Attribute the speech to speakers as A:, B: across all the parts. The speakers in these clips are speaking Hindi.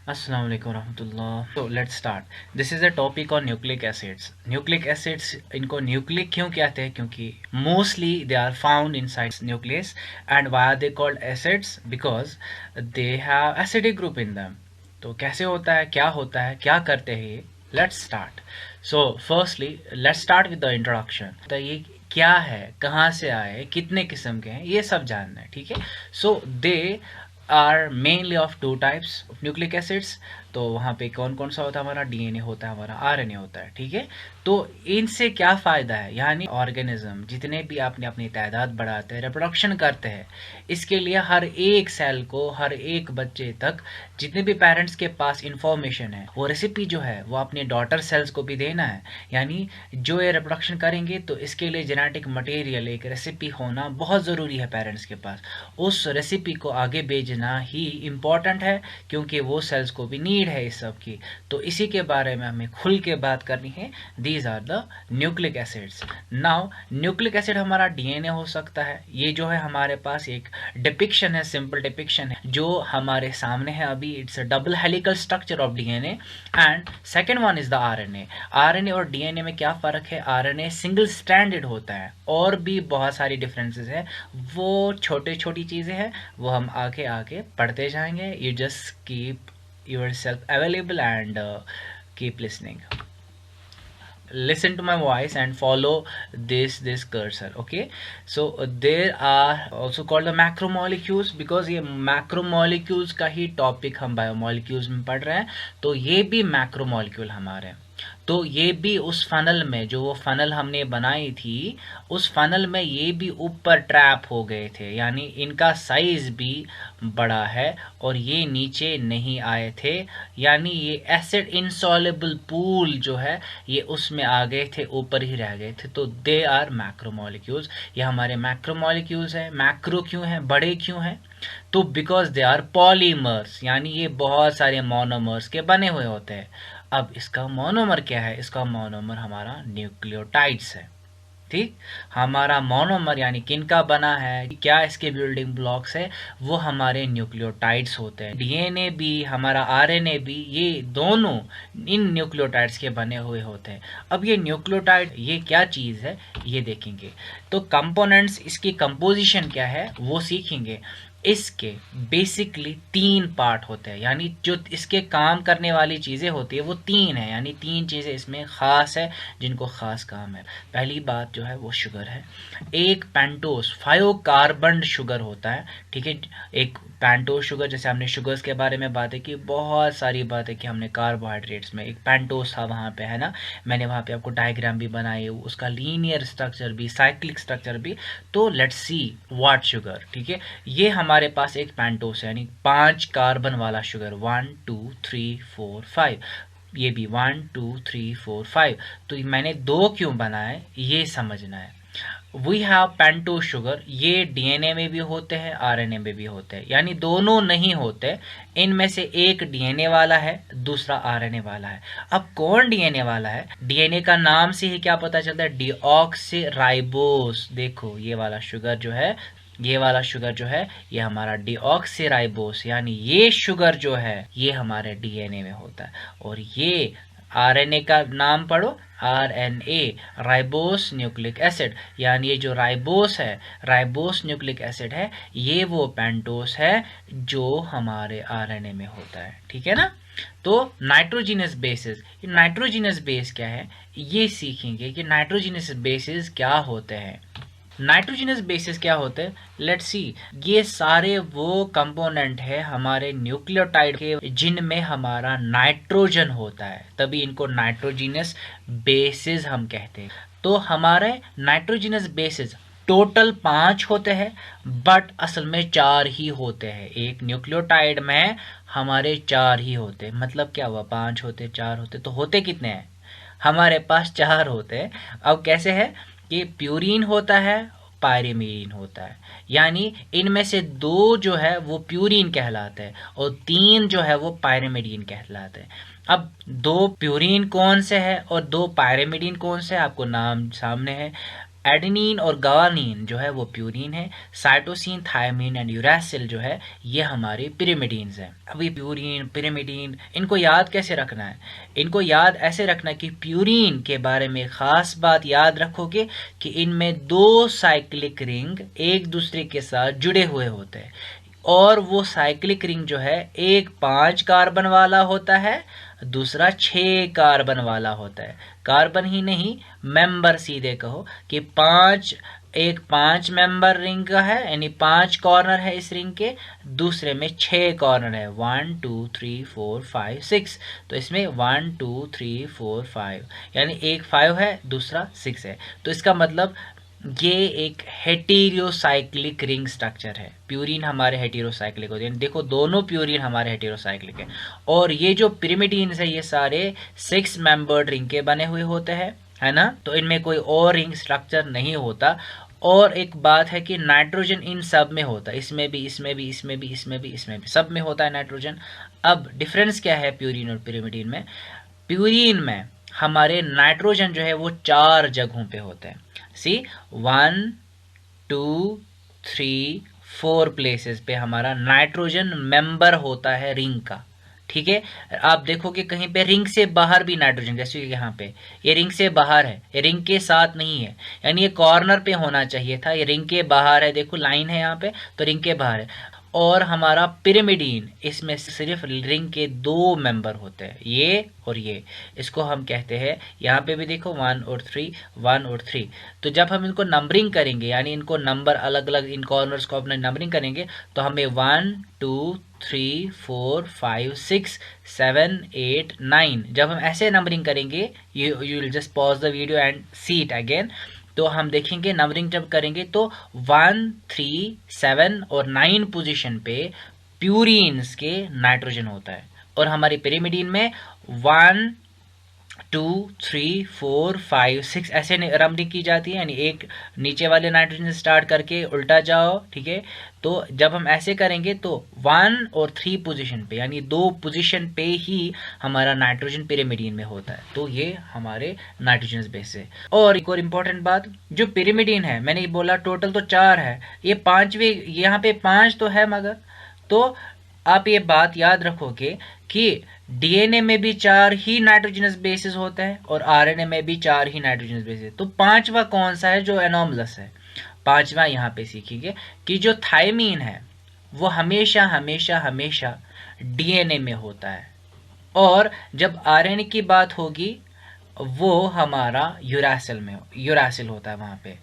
A: Assalamu alaikum warahmatullah. So let's start. This is a topic on nucleic acids. Nucleic acids इनको nucleic क्यों कहते हैं? क्योंकि mostly they are found inside nucleus. And why are they called acids? Because they have acidic group in them. तो कैसे होता है, क्या होता है, क्या करते हैं ये? Let's start. So firstly, let's start with the introduction. तो ये क्या है, कहाँ से आए, कितने किस्म के हैं, ये सब जानना है, ठीक है? So they are mainly of two types of nucleic acids. तो वहाँ पे कौन कौन सा होता है? हमारा डीएनए होता है, हमारा आरएनए होता है, ठीक है। तो इनसे क्या फ़ायदा है, यानी ऑर्गेनिज्म जितने भी आपने अपनी तादाद बढ़ाते हैं, रिप्रोडक्शन करते हैं, इसके लिए हर एक सेल को, हर एक बच्चे तक जितने भी पेरेंट्स के पास इंफॉर्मेशन है, वो रेसिपी जो है वो अपने डॉटर सेल्स को भी देना है। यानी जो ये रिप्रोडक्शन करेंगे तो इसके लिए जेनेटिक मटेरियल, एक रेसिपी होना बहुत ज़रूरी है पेरेंट्स के पास। उस रेसिपी को आगे भेजना ही इम्पॉर्टेंट है, क्योंकि वो सेल्स को भी नीड है इस सब की। तो इसी के बारे में हमें खुल के बात करनी है। These are the nucleic acids. Now nucleic acid हमारा डीएनए हो सकता है। ये जो है हमारे पास एक डिपिक्शन है, सिंपल डिपिक्शन है जो हमारे सामने है अभी। It's a double helical structure of DNA. And second one is the RNA. RNA और डीएनए में क्या फ़र्क है? आरएनए सिंगल स्ट्रैंडेड होता है, और भी बहुत सारी डिफरेंसेस है, वो छोटे छोटी चीज़ें हैं, वो हम आगे आगे पढ़ते जाएंगे। You just keep yourself available and keep listening. Listen to my voice and follow this cursor. Okay, so there are also called the macromolecules, because ये macromolecules का ही टॉपिक हम बायोमोलिक्यूल्स में पढ़ रहे हैं। तो ये भी मैक्रोमोलिक्यूल हमारे हैं। तो ये भी उस फनल में, जो वो फनल हमने बनाई थी, उस फनल में ये भी ऊपर ट्रैप हो गए थे, यानी इनका साइज भी बड़ा है और ये नीचे नहीं आए थे। यानी ये एसिड इनसॉल्युबल पूल जो है ये उसमें आ गए थे, ऊपर ही रह गए थे। तो दे आर मैक्रोमोलिक्यूल्स। ये हमारे मैक्रोमोलिक्यूल्स हैं। मैक्रो क्यों हैं, बड़े क्यों हैं? तो बिकॉज दे आर पॉलीमर्स, यानी ये बहुत सारे मोनोमर्स के बने हुए होते हैं। अब इसका मोनोमर क्या है? इसका मोनोमर हमारा न्यूक्लियोटाइड्स है, ठीक। हमारा मोनोमर यानी किन का बना है, क्या इसके बिल्डिंग ब्लॉक्स है, वो हमारे न्यूक्लियोटाइड्स होते हैं। डीएनए भी, हमारा आरएनए भी, ये दोनों इन न्यूक्लियोटाइड्स के बने हुए होते हैं। अब ये न्यूक्लियोटाइड ये क्या चीज़ है ये देखेंगे। तो कंपोनेंट्स, इसकी कंपोजिशन क्या है वो सीखेंगे। इसके बेसिकली तीन पार्ट होते हैं, यानी जो इसके काम करने वाली चीज़ें होती है वो तीन है, यानी तीन चीज़ें इसमें ख़ास है जिनको ख़ास काम है। पहली बात जो है वो शुगर है। एक पेंटोस 5 कार्बन शुगर होता है, ठीक है। एक पेंटोस शुगर, जैसे हमने शुगर्स के बारे में बातें की, बहुत सारी बातें की हमने कार्बोहाइड्रेट्स में। एक पेंटोस था वहाँ पे, है ना, मैंने वहाँ पे आपको डायग्राम भी बनाई, उसका लीनियर स्ट्रक्चर भी, साइक्लिक स्ट्रक्चर भी। तो लेट्स सी व्हाट शुगर, ठीक है। ये हमारे पास एक पेंटोस है, यानी 5 कार्बन वाला शुगर, 1 2 3 4 5। ये भी 1 2 3 4 5। तो मैंने दो क्यों बनाए ये समझना है। वी हैव पेंटोस शुगर, ये डीएनए में भी होते हैं, आरएनए में भी होते हैं, यानी दोनों नहीं होते। इनमें से एक डीएनए वाला है, दूसरा आरएनए वाला है। अब कौन डीएनए वाला है? डीएनए का नाम से ही क्या पता चलता है? डीऑक्सीराइबोस। देखो ये वाला शुगर जो है, ये वाला शुगर जो है ये हमारा डीऑक्सीराइबोस, यानी ये शुगर जो है ये हमारे डीएनए में होता है। और ये आरएनए का नाम पढ़ो, आरएनए, राइबोस न्यूक्लिक एसिड। यानी ये जो राइबोस है, राइबोस न्यूक्लिक एसिड है, ये वो पेंटोस है जो हमारे आरएनए में होता है, ठीक है ना। तो नाइट्रोजिनस बेसिस, ये नाइट्रोजिनस बेस क्या है ये सीखेंगे कि नाइट्रोजिनस बेसिस क्या होते हैं। नाइट्रोजनस बेसिस क्या होते हैं, लेट्स सी। ये सारे वो कंपोनेंट है हमारे न्यूक्लियोटाइड के जिनमें हमारा नाइट्रोजन होता है, तभी इनको नाइट्रोजिनस बेसिस हम कहते हैं। तो हमारे नाइट्रोजिनस बेसिस टोटल 5 होते हैं, बट असल में 4 ही होते हैं। एक न्यूक्लियोटाइड में हमारे 4 ही होते हैं। मतलब क्या हुआ, 5 होते 4 होते, तो होते कितने हैं? हमारे पास 4 होते हैं। अब कैसे है कि प्यूरीन होता है, पायरिमीडिन होता है, यानी इनमें से 2 जो है वो प्यूरीन कहलाते हैं और 3 जो है वो पायरिमिडीन कहलाते हैं। अब 2 प्यूरीन कौन से है और 2 पायरिमिडीन कौन से है, आपको नाम सामने है, एडेनिन और ग्वानिन जो है वो प्यूरिन है, साइटोसिन, थायमिन एंड यूरासिल जो है ये हमारे पिरिमिडीन्स हैं। अभी प्यूरिन, पिरिमिडीन, इनको याद कैसे रखना है? इनको याद ऐसे रखना है कि प्यूरिन के बारे में खास बात याद रखोगे कि इनमें 2 साइक्लिक रिंग एक दूसरे के साथ जुड़े हुए होते हैं, और वो साइक्लिक रिंग जो है एक 5 कार्बन वाला होता है, दूसरा 6 कार्बन वाला होता है। कार्बन ही नहीं, मेंबर सीधे कहो कि 5, एक 5 मेंबर रिंग का है, यानी 5 कॉर्नर है इस रिंग के, दूसरे में 6 कॉर्नर है, 1 2 3 4 5 6। तो इसमें 1 2 3 4 5, यानी एक 5 है, दूसरा 6 है। तो इसका मतलब ये एक हेटेरोसाइक्लिक रिंग स्ट्रक्चर है। प्यूरिन हमारे हेटेरोसाइक्लिक होते हैं, देखो दोनों प्यूरिन हमारे हेटेरोसाइक्लिक है। और ये जो पिरिमिडीन्स है ये सारे 6 मेंबर्ड रिंग के बने हुए होते हैं, है ना। तो इनमें कोई और रिंग स्ट्रक्चर नहीं होता। और एक बात है कि नाइट्रोजन इन सब में होता है, इसमें भी, इसमें भी, इसमें भी, इसमें भी, इसमें भी, सब में होता है नाइट्रोजन। अब डिफरेंस क्या है प्यूरिन और पिरिमिडीन में? प्यूरिन में हमारे नाइट्रोजन जो है वो 4 जगहों पे होते हैं। सी 1 2 3 4 प्लेसेस पे हमारा नाइट्रोजन मेंबर होता है रिंग का, ठीक है। आप देखोगे कहीं पे रिंग से बाहर भी नाइट्रोजन, जैसे यहाँ पे ये रिंग से बाहर है, ये रिंग के साथ नहीं है, यानी ये कॉर्नर पे होना चाहिए था, ये रिंग के बाहर है, देखो लाइन है यहाँ पे, तो रिंग के बाहर है। और हमारा पिरिमिडीन, इसमें सिर्फ रिंग के 2 मेंबर होते हैं, ये और ये, इसको हम कहते हैं, यहाँ पे भी देखो 1 और 3, 1 और 3। तो जब हम इनको नंबरिंग करेंगे, यानी इनको नंबर अलग अलग, इन कॉर्नर्स को अपने नंबरिंग करेंगे, तो हमें 1 2 3 4 5 6 7 8 9, जब हम ऐसे नंबरिंग करेंगे, you will just pause the video and see it again, तो हम देखेंगे नंबरिंग जब करेंगे तो 1 3 7 और 9 पोजीशन पे प्यूरिन्स के नाइट्रोजन होता है, और हमारी पिरिमिडीन में 1 2 3 4 5 6 ऐसे नंबरिंग की जाती है, यानी एक नीचे वाले नाइट्रोजन से स्टार्ट करके उल्टा जाओ, ठीक है। तो जब हम ऐसे करेंगे तो 1 और 3 पोजीशन पे, यानी 2 पोजीशन पे ही हमारा नाइट्रोजन पिरिमिडीन में होता है। तो ये हमारे नाइट्रोजन बेस है। और एक और इम्पोर्टेंट बात, जो पिरिमिडीन है, मैंने बोला टोटल तो 4 है, ये 5वीं, यहाँ पे 5 तो है, मगर तो आप ये बात याद रखोगे कि डीएनए में भी 4 ही नाइट्रोजनस बेसिस होते हैं और आरएनए में भी 4 ही नाइट्रोजनस बेसिस। तो 5वां कौन सा है जो एनोमलस है? 5वां यहाँ पे सीखेंगे कि जो थायमीन है वो हमेशा हमेशा हमेशा डीएनए में होता है, और जब आरएनए की बात होगी वो हमारा यूरासिल में, यूरासिल होता है वहाँ पे।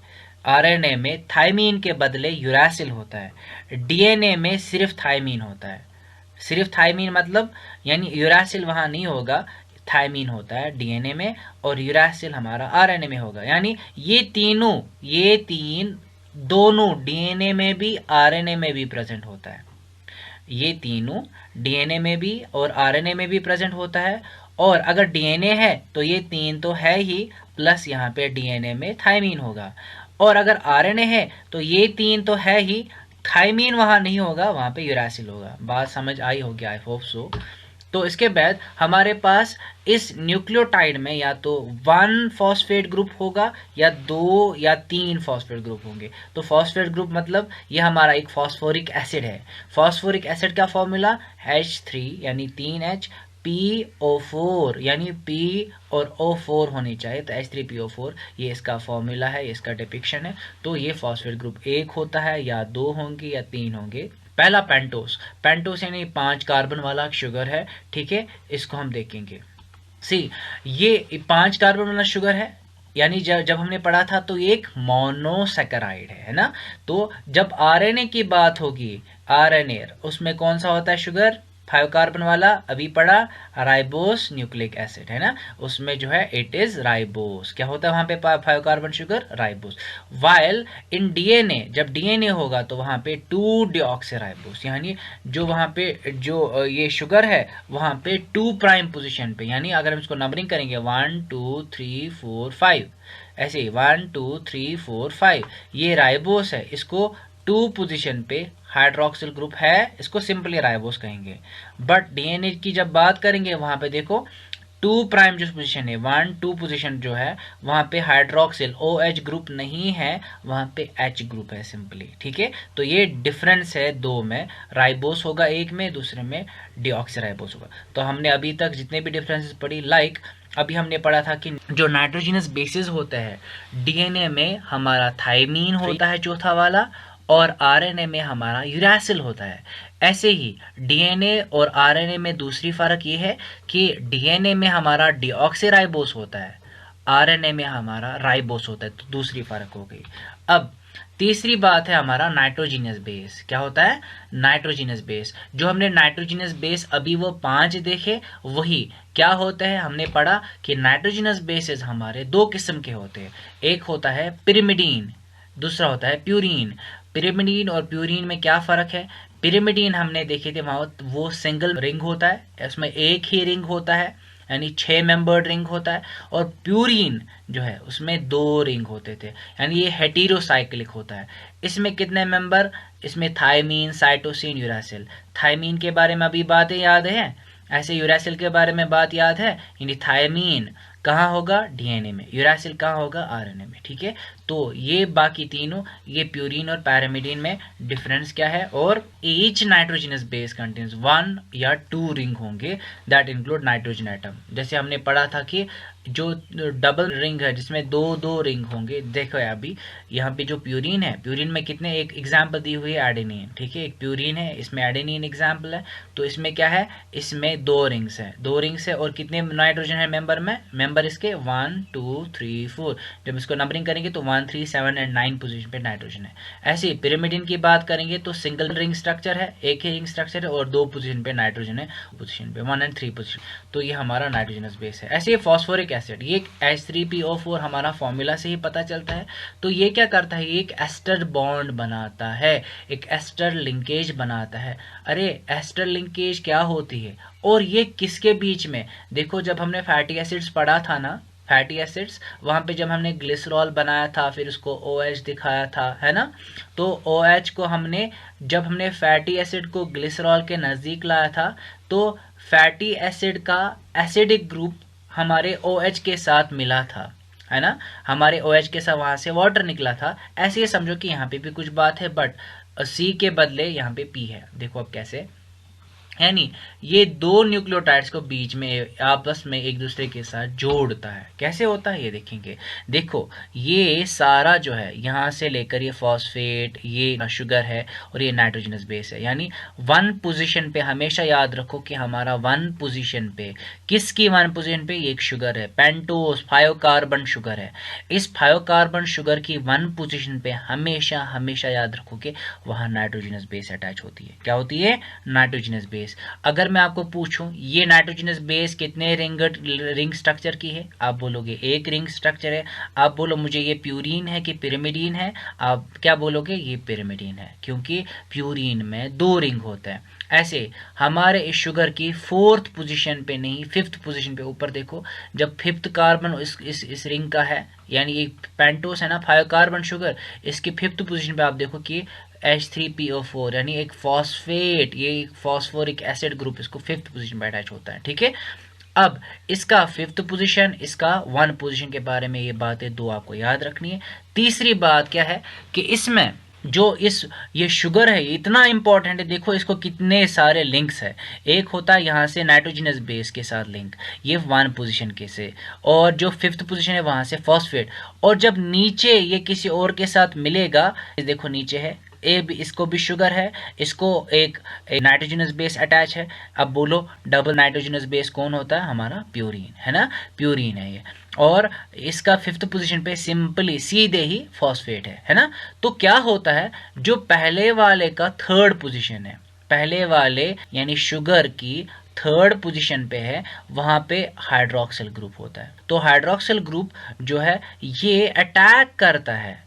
A: आरएनए में थायमीन के बदले यूरासिल होता है, डीएनए में सिर्फ थायमीन होता है। सिर्फ थायमीन मतलब, यानी यूरासिल वहाँ नहीं होगा, थायमीन होता है डीएनए में, और यूरासिल हमारा आरएनए में होगा। यानी ये तीनों, ये 3 दोनों डीएनए में भी आरएनए में भी प्रेजेंट होता है। ये तीनों डीएनए में भी और आरएनए में भी प्रेजेंट होता है। और अगर डीएनए है तो ये 3 तो है ही, प्लस यहाँ पे डीएनए में थायमीन होगा। और अगर आरएनए है तो ये 3 तो है ही, थायमीन वहां नहीं होगा, वहां पे यूरासिल होगा। बात समझ आई होगी, आई होप सो। तो इसके बाद हमारे पास इस न्यूक्लियोटाइड में या तो 1 फॉस्फेट ग्रुप होगा या 2 या 3 फॉस्फेट ग्रुप होंगे। तो फॉस्फेट ग्रुप मतलब ये हमारा एक फॉस्फोरिक एसिड है। फॉस्फोरिक एसिड का फॉर्मूला H3 यानी 3H, PO4 यानी P और O4 होनी चाहिए, तो H3PO4 ये इसका फॉर्मूला है, ये इसका डिपिक्शन है। तो ये फॉस्फेट ग्रुप 1 होता है, या 2 होंगे या 3 होंगे। पहला पेंटोस, पेंटोस यानी 5 कार्बन वाला शुगर है, ठीक है, इसको हम देखेंगे। सी, ये 5 कार्बन वाला शुगर है, यानी जब हमने पढ़ा था तो ये एक मोनोसैकेराइड है ना। तो जब आरएनए की बात होगी, आरएनए उसमें कौन सा होता है शुगर? 5 कार्बन वाला, अभी पढ़ा, राइबोस न्यूक्लिक एसिड है ना, उसमें जो है इट इज राइबोस। क्या होता है वहां पे 5 carbon sugar? Ribose. While in DNA, जब डीएनए होगा तो वहां पे 2 डीऑक्सीराइबोस, यानी जो वहां पे जो ये शुगर है वहां पे 2 प्राइम पोजीशन पे, यानी अगर हम इसको नंबरिंग करेंगे 1 2 3 4 5, ऐसे 1 2 3 4 5, ये राइबोस है, इसको 2 पोजीशन पे हाइड्रोक्सिल ग्रुप है, इसको सिंपली राइबोस कहेंगे। बट डीएनए की जब बात करेंगे वहां पे देखो 2 प्राइम जो पोजीशन है 1 2 पोजीशन जो है वहां पे हाइड्रोक्सिल OH ग्रुप नहीं है, वहां पे H ग्रुप है सिंपली। ठीक है, तो ये डिफरेंस है दो में, राइबोस होगा एक में, दूसरे में डीऑक्सीराइबोस होगा। तो हमने अभी तक जितने भी डिफरेंसेस पढ़ी, लाइक अभी हमने पढ़ा था कि जो नाइट्रोजिनस बेसिस होता है डीएनए में हमारा थाइमीन होता है चौथा वाला, और आरएनए में हमारा यूरासिल होता है। ऐसे ही डीएनए और आरएनए में दूसरी फर्क ये है कि डीएनए में हमारा डीऑक्सीराइबोस होता है, आरएनए में हमारा राइबोस होता है। तो दूसरी फर्क हो गई। अब तीसरी बात है हमारा नाइट्रोजीनियस बेस। क्या होता है? Nitrogenous base. जो हमने नाइट्रोजीनियस बेस अभी वो 5 देखे, वही क्या होता है हमने पढ़ा कि नाइट्रोजीनियस बेसेस हमारे दो किस्म के होते हैं। एक होता है पिरिमिडीन, दूसरा होता है प्यूरीन। पिरिमिडीन और प्यूरीन में क्या फर्क है? पिरिमिडीन हमने देखे थे वहां वो सिंगल रिंग होता है, उसमें एक ही रिंग होता है, यानी 6 मेंबर्ड रिंग होता है। और प्यूरीन जो है उसमें 2 रिंग होते थे, यानी ये हेटेरोसाइक्लिक होता है। इसमें कितने मेंबर? इसमें थायमीन, साइटोसिन, यूरासिल। थायमीन के बारे में अभी बातें याद है, ऐसे यूरासिल के बारे में बात याद है। यानी थायमीन कहाँ होगा? डीएनए में। यूरासिल कहाँ होगा? आरएनए में। ठीक है, तो ये बाकी तीनों, ये प्यूरीन और पैरामिडीन में डिफरेंस क्या है। और ईच नाइट्रोजनस बेस कंटेन्स 1 या 2 रिंग होंगे, दैट इंक्लूड नाइट्रोजन एटम। जैसे हमने पढ़ा था कि जो डबल रिंग है जिसमें 2 रिंग होंगे, देखो अभी यहाँ पे जो प्यूरीन है, प्यूरीन में कितने, एक एग्जाम्पल दी हुई है एडेनिन। ठीक है, एक प्यूरीन है, इसमें एडेनिन एग्जाम्पल है। तो इसमें क्या है? इसमें 2 रिंग्स है, 2 रिंग्स है। और कितने नाइट्रोजन है मेंबर में? मेंबर इसके 1 2 3 4। जब इसको नंबरिंग करेंगे तो 1 3 7 एंड 9 पोजीशन पे नाइट्रोजन है। ऐसे ही पिरामिडिन की बात करेंगे तो सिंगल रिंग स्ट्रक्चर है, एक ही रिंग स्ट्रक्चर है, और 2 पोजीशन पे नाइट्रोजन है, पोजीशन पे 1 एंड 3 पोजीशन। तो ये हमारा नाइट्रोजनस बेस है। ऐसे ही फॉस्फोरिक एसिड, ये H3PO4 हमारा फॉर्मूला से ही पता चलता है। तो ये क्या करता है? ये एक एस्टर बॉन्ड बनाता है, एक एस्टर लिंकेज बनाता है। अरे एस्टर लिंकेज क्या होती है और ये किसके बीच में? देखो जब हमने फैटी एसिड्स पढ़ा था ना, फैटी एसिड्स, वहां पे जब हमने ग्लिसरॉल बनाया था, फिर उसको OH दिखाया था, है ना। तो OH को हमने, जब हमने फैटी एसिड को ग्लिसरॉल के नजदीक लाया था, तो फैटी एसिड का एसिडिक ग्रुप हमारे OH के साथ मिला था, है ना। हमारे OH के साथ वहां से वाटर निकला था। ऐसे ही समझो कि यहाँ पे भी कुछ बात है, बट C के बदले यहाँ पे P है। देखो अब कैसे, यानी ये 2 न्यूक्लियोटाइड्स को बीच में आपस में एक दूसरे के साथ जोड़ता है। कैसे होता है ये देखेंगे। देखो ये सारा जो है यहाँ से लेकर ये फॉस्फेट, ये शुगर है, और ये नाइट्रोजनस बेस है। यानी 1 पोजीशन पे हमेशा याद रखो कि हमारा 1 पोजीशन पे, किसकी 1 पोजीशन पे? एक शुगर है, पेंटोस 5 कार्बन शुगर है। इस 5 कार्बन शुगर की 1 पोजीशन पे हमेशा हमेशा याद रखो कि वहां नाइट्रोजनस बेस अटैच होती है। क्या होती है? Nitrogenous base. अगर मैं आपको पूछूं ये नाइट्रोजनस बेस कितने रिंग स्ट्रक्चर की है, आप बोलोगे एक रिंग स्ट्रक्चर है। आप बोलो मुझे ये प्यूरीन है कि पिरिमिडीन है, आप क्या बोलोगे? ये पिरिमिडीन है, क्योंकि प्यूरीन में 2 रिंग होते हैं। ऐसे हमारे इस शुगर की 4th पोजीशन पे नहीं, 5th पोजीशन पे। ऊपर देखो, जब 5th कार्बन इस रिंग का है, यानी ये पेंटोस है ना, 5 कार्बन शुगर, इसकी 5th पोजीशन पे आप देखो कि H3PO4, यानी एक फॉस्फेट, ये एक फॉस्फोरिक एसिड ग्रुप, इसको 5th पोजीशन पे अटैच होता है। ठीक है, अब इसका 5th पोजीशन, इसका 1 पोजीशन के बारे में ये बातें 2 आपको याद रखनी है। तीसरी बात क्या है कि इसमें जो ये शुगर है ये इतना इंपॉर्टेंट है। देखो इसको कितने सारे लिंक्स है। एक होता है यहाँ से नाइट्रोजनस बेस के साथ लिंक, ये 1 पोजीशन के से, और जो 5th पोजीशन है वहां से फॉस्फेट, और जब नीचे ये किसी और के साथ मिलेगा, देखो नीचे है ए भी, इसको भी शुगर है, इसको एक नाइट्रोजनस बेस अटैच है। अब बोलो डबल नाइट्रोजनस बेस कौन होता है? हमारा प्यूरीन, है ना, प्यूरीन है ये। और इसका 5th पोजीशन पे सिंपली सीधे ही फॉस्फेट है ना। तो क्या होता है, जो पहले वाले का 3rd पोजीशन है, पहले वाले यानी शुगर की 3rd पोजीशन पे है, वहां पे हाइड्रोक्सिल ग्रुप होता है। तो हाइड्रोक्सिल ग्रुप जो है ये अटैक करता है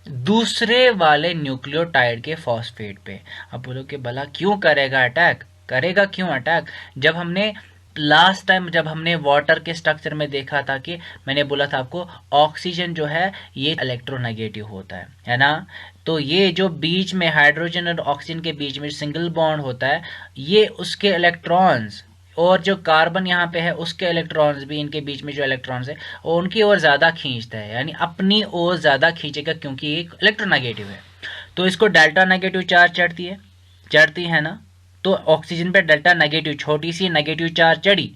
A: दूसरे वाले न्यूक्लियोटाइड के फॉस्फेट पे। अब बोलो कि भला क्यों करेगा अटैक? करेगा क्यों अटैक? जब हमने लास्ट टाइम जब हमने वाटर के स्ट्रक्चर में देखा था कि मैंने बोला था आपको ऑक्सीजन जो है ये इलेक्ट्रोनेगेटिव होता है ना। तो ये जो बीच में हाइड्रोजन और ऑक्सीजन के बीच में सिंगल बॉन्ड होता है, ये उसके इलेक्ट्रॉन्स और जो कार्बन यहाँ पे है उसके इलेक्ट्रॉन्स भी, इनके बीच में जो इलेक्ट्रॉन्स है वो उनकी ओर ज़्यादा खींचता है, यानी अपनी ओर ज़्यादा खींचेगा क्योंकि ये इलेक्ट्रोनेगेटिव है। तो इसको डेल्टा नेगेटिव चार्ज चढ़ती है ना, तो ऑक्सीजन पे डेल्टा नेगेटिव, छोटी सी नेगेटिव चार्ज चढ़ी।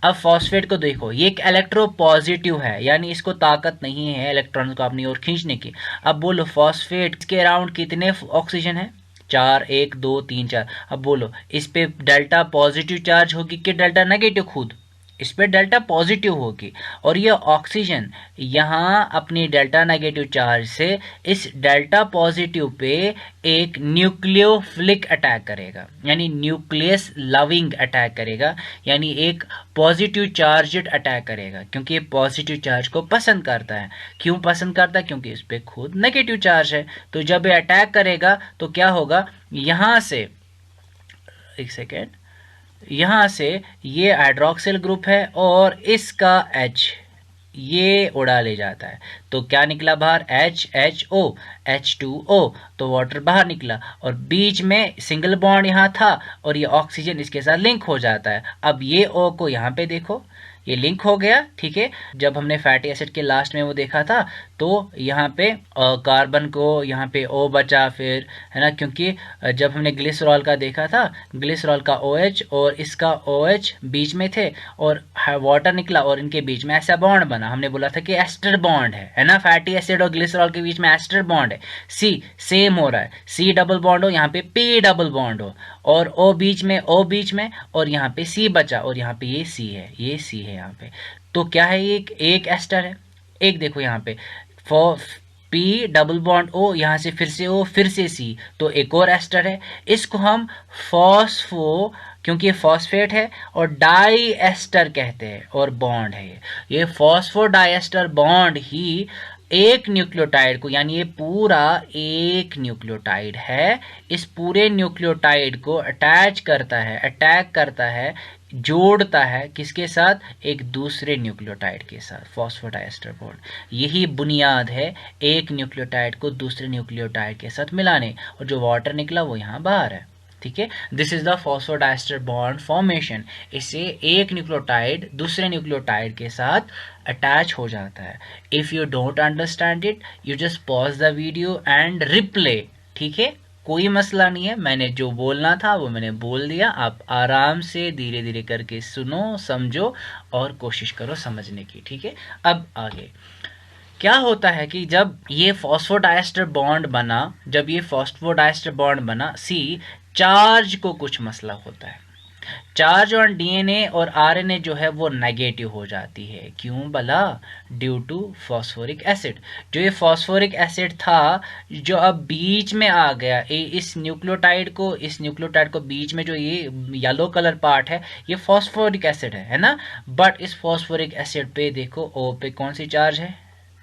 A: अब फॉस्फेट को देखो, ये एक इलेक्ट्रोपॉजिटिव है, यानी इसको ताकत नहीं है इलेक्ट्रॉन को अपनी ओर खींचने की। अब बोलो फॉस्फेट के अराउंड कितने ऑक्सीजन है? 4, 1, 2, 3, 4। अब बोलो इस पे डेल्टा पॉजिटिव चार्ज होगी कि डेल्टा नेगेटिव? खुद इस पे डेल्टा पॉजिटिव होगी, और ये ऑक्सीजन यहाँ अपनी डेल्टा नेगेटिव चार्ज से इस डेल्टा पॉजिटिव पे एक न्यूक्लियोफिलिक अटैक करेगा, यानी न्यूक्लियस लविंग अटैक करेगा, यानी एक पॉजिटिव चार्जड अटैक करेगा, क्योंकि ये पॉजिटिव चार्ज को पसंद करता है। क्यों पसंद करता है? क्योंकि इस पे खुद नेगेटिव चार्ज है। तो जब ये अटैक करेगा तो क्या होगा, यहाँ से, एक सेकेंड, यहाँ से ये हाइड्रोक्सिल ग्रुप है और इसका H ये उड़ा ले जाता है, तो क्या निकला बाहर? HHO, H2O, तो वाटर बाहर निकला, और बीच में सिंगल बॉन्ड यहाँ था और ये ऑक्सीजन इसके साथ लिंक हो जाता है। अब ये O को यहाँ पे देखो, ये लिंक हो गया, ठीक है। जब हमने फैटी एसिड के लास्ट में वो देखा था तो यहाँ पे कार्बन को यहाँ पे O बचा, फिर है ना, क्योंकि जब हमने ग्लिसरॉल का देखा था, ग्लिसरॉल का OH और इसका OH बीच में थे और वाटर निकला और इनके बीच में ऐसा बॉन्ड बना। हमने बोला था कि एस्टर बॉन्ड है ना, फैटी एसिड और ग्लिसरॉल के बीच में एस्टर बॉन्ड है। C सेम हो रहा है, C डबल बॉन्ड हो, यहाँ पे P डबल बॉन्ड हो, और O बीच में और यहाँ पे C बचा, और यहाँ पे ये C है, ये C है यहाँ पे। तो क्या है, ये एक एस्टर है। एक देखो यहाँ पे P डबल बॉन्ड O, यहाँ से फिर से O, फिर से C, तो एक और एस्टर है। इसको हम फॉस्फो, क्योंकि ये फॉस्फेट है, और डाई एस्टर कहते हैं, और बॉन्ड है ये फॉस्फो डाइएस्टर बॉन्ड ही एक न्यूक्लियोटाइड को, यानी ये पूरा एक न्यूक्लियोटाइड है, इस पूरे न्यूक्लियोटाइड को अटैच करता है, जोड़ता है किसके साथ? एक दूसरे न्यूक्लियोटाइड के साथ, फॉस्फोडाइएस्टर बॉन्ड। यही बुनियाद है एक न्यूक्लियोटाइड को दूसरे न्यूक्लियोटाइड के साथ मिलाने, और जो वाटर निकला वो यहाँ बाहर है, ठीक है। This is the phosphodiester bond formation. इससे एक न्यूक्लियोटाइड दूसरे न्यूक्लियोटाइड के साथ अटैच हो जाता है। If you don't understand it, you just pause the video and replay, ठीक है, कोई मसला नहीं है। मैंने जो बोलना था वो मैंने बोल दिया, आप आराम से धीरे धीरे करके सुनो, समझो और कोशिश करो समझने की, ठीक है। अब आगे क्या होता है कि जब ये फॉस्फोडाइएस्टर बॉन्ड बना, सी चार्ज को कुछ मसला होता है। चार्ज ऑन डीएनए और आरएनए जो है वो नेगेटिव हो जाती है। क्यों भला? Due to phosphoric acid. जो ये फॉस्फोरिक एसिड था जो अब बीच में आ गया, इस न्यूक्लियोटाइड को बीच में जो ये येलो कलर पार्ट है ये फॉस्फोरिक एसिड है ना। बट इस फॉस्फोरिक एसिड पे देखो O पे कौन सी चार्ज है?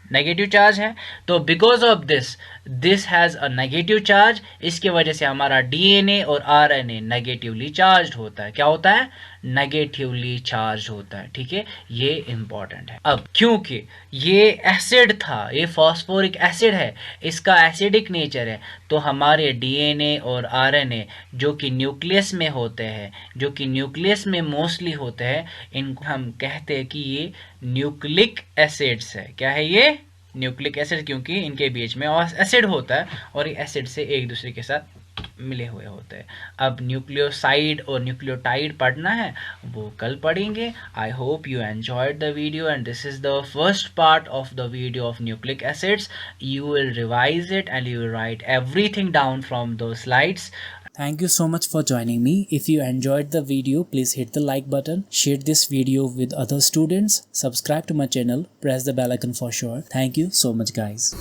A: नेगेटिव चार्ज है। तो because of this has a negative charge, इसके वजह से हमारा डीएनए और आरएनए नेगेटिवली चार्ज होता है। क्या होता है? नेगेटिवली चार्ज होता है, ठीक है। ये इंपॉर्टेंट है। अब क्योंकि ये एसिड था, ये फॉस्फोरिक एसिड है, इसका एसिडिक नेचर है, तो हमारे डीएनए और आरएनए जो कि न्यूक्लियस में मोस्टली होते हैं, इनको हम कहते हैं कि ये न्यूक्लिक एसिड्स है। क्या है ये? न्यूक्लिक एसिड, क्योंकि इनके बीच में एसिड होता है और ये एसिड से एक दूसरे के साथ मिले हुए होते हैं। अब न्यूक्लियोसाइड और न्यूक्लियोटाइड पढ़ना है, वो कल पढ़ेंगे। I hope you enjoyed the video and this is the first part of the video of nucleic acids. You will revise it and you will write everything down from those slides.
B: Thank you so much for joining me. If you enjoyed the video, please hit the like button, share this video with other students, subscribe to my channel, press the bell icon for sure. Thank you so much guys.